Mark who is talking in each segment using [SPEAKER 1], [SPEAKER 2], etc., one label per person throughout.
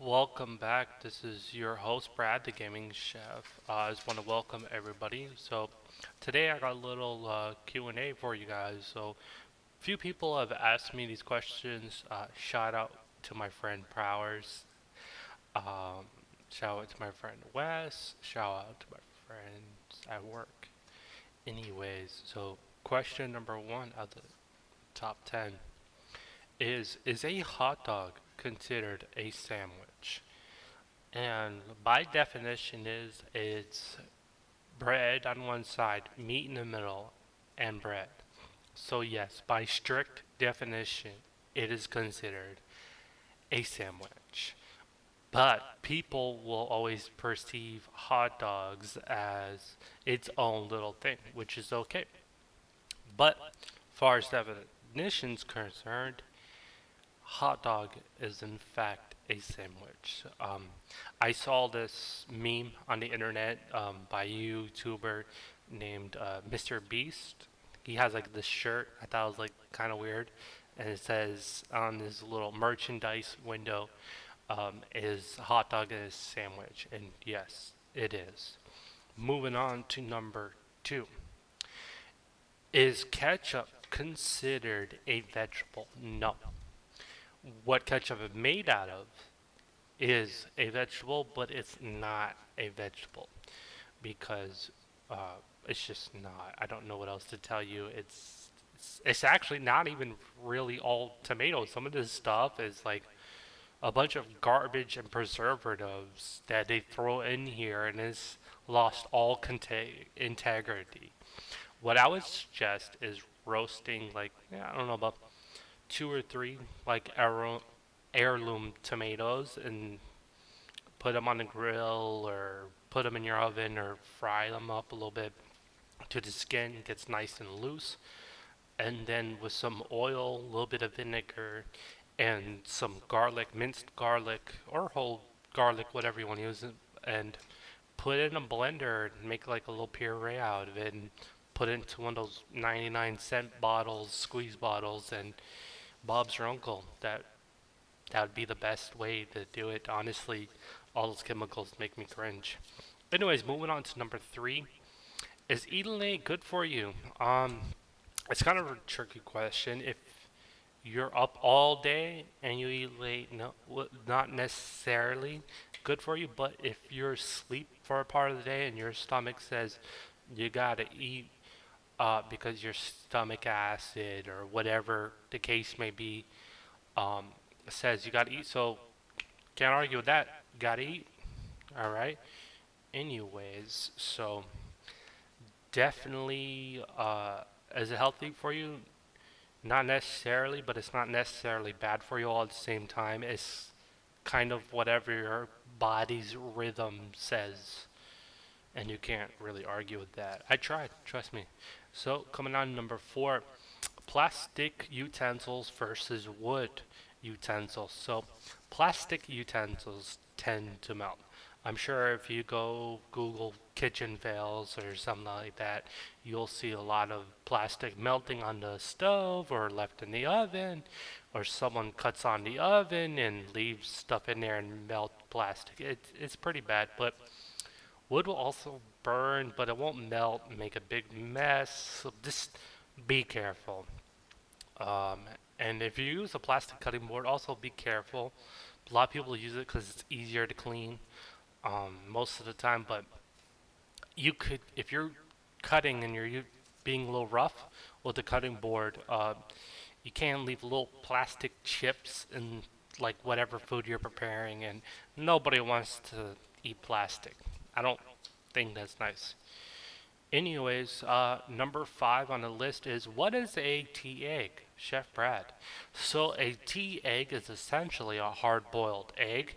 [SPEAKER 1] Welcome back. This is your host, Brad, the gaming chef. I just want to welcome everybody. So today I got a little Q&A for you guys. So few people have asked me these questions. Shout out to my friend Prowers. Um, Shout out to my friend Wes. Shout out to my friends at work. Anyways, so question number one of the top 10 is a hot dog considered a sandwich? And by definition is it's bread on one side, meat in the middle, and bread. So yes, by strict definition, it is considered a sandwich. But people will always perceive hot dogs as its own little thing, which is okay. But as far as definition is concerned, hot dog is in fact a sandwich. I saw this meme on the internet by a YouTuber named Mr. Beast. He has like this shirt. I thought it was like kind of weird, and it says on his little merchandise window, "Is hot dog a sandwich?" And yes, it is. Moving on to number two. Is ketchup considered a vegetable? No. What ketchup is made out of is a vegetable, but it's not a vegetable because it's just not. I don't know what else to tell you. It's actually not even really all tomatoes. Some of this stuff is like a bunch of garbage and preservatives that they throw in here, and it's lost all integrity. What I would suggest is roasting, like, yeah, I don't know, about two or three like heirloom tomatoes and put them on the grill or put them in your oven or fry them up a little bit to the skin gets nice and loose, and then with some oil, a little bit of vinegar, and some garlic, minced garlic or whole garlic, whatever you want to use it, and put it in a blender and make like a little puree out of it and put it into one of those 99-cent bottles, squeeze bottles, and Bob's your uncle. That would be the best way to do it. Honestly, all those chemicals make me cringe. Anyways, moving on to number three. Is eating late good for you? It's kind of a tricky question. If you're up all day and you eat late, no, not necessarily good for you. But if you're asleep for a part of the day and your stomach says you gotta eat because your stomach acid or whatever the case may be, um, says you gotta eat. So can't argue with that. Gotta eat. All right. Anyways, so definitely, is it healthy for you? Not necessarily, but it's not necessarily bad for you all at the same time. It's kind of whatever your body's rhythm says, and you can't really argue with that. I tried, trust me. So coming on number four, plastic utensils versus wood utensils. So plastic utensils tend to melt. I'm sure if you go Google kitchen fails or something like that, you'll see a lot of plastic melting on the stove or left in the oven, or someone cuts on the oven and leaves stuff in there and melt plastic. It's pretty bad, but wood will also burn, but it won't melt and make a big mess. So just be careful. Um, and if you use a plastic cutting board, also be careful. A lot of people use it because it's easier to clean most of the time. But you could, if you're cutting and you're being a little rough with the cutting board, you can leave little plastic chips in like whatever food you're preparing, and nobody wants to eat plastic. I don't think that's nice. Anyways, number five on the list is, what is a tea egg, Chef Brad? So a tea egg is essentially a hard-boiled egg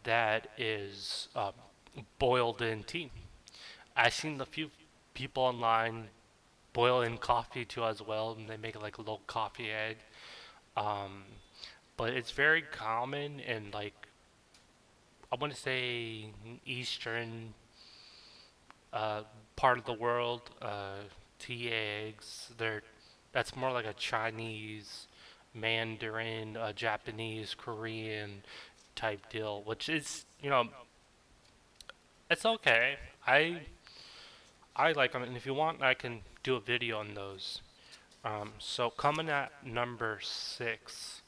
[SPEAKER 1] that is boiled in tea. I've seen a few people online boil in coffee too as well, and they make like a little coffee egg. Um, but it's very common in like, I want to say, Eastern uh, part of the world. Tea eggs. That's more like a Chinese, Mandarin, Japanese, Korean. type deal, which is, it's okay. I like them, and if you want, I can do a video on those. So coming at number 6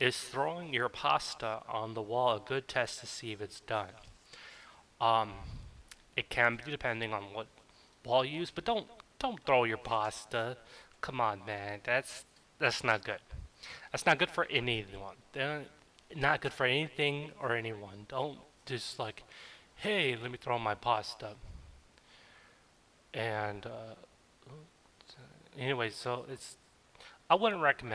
[SPEAKER 1] is throwing your pasta on the wall a good test to see if it's done. Um, it can be depending on what wall you use, but don't throw your pasta. Come on, man. That's not good. That's not good for anyone. They're not good for anything or anyone. Don't just like, hey, let me throw my pasta. And anyway, so I wouldn't recommend.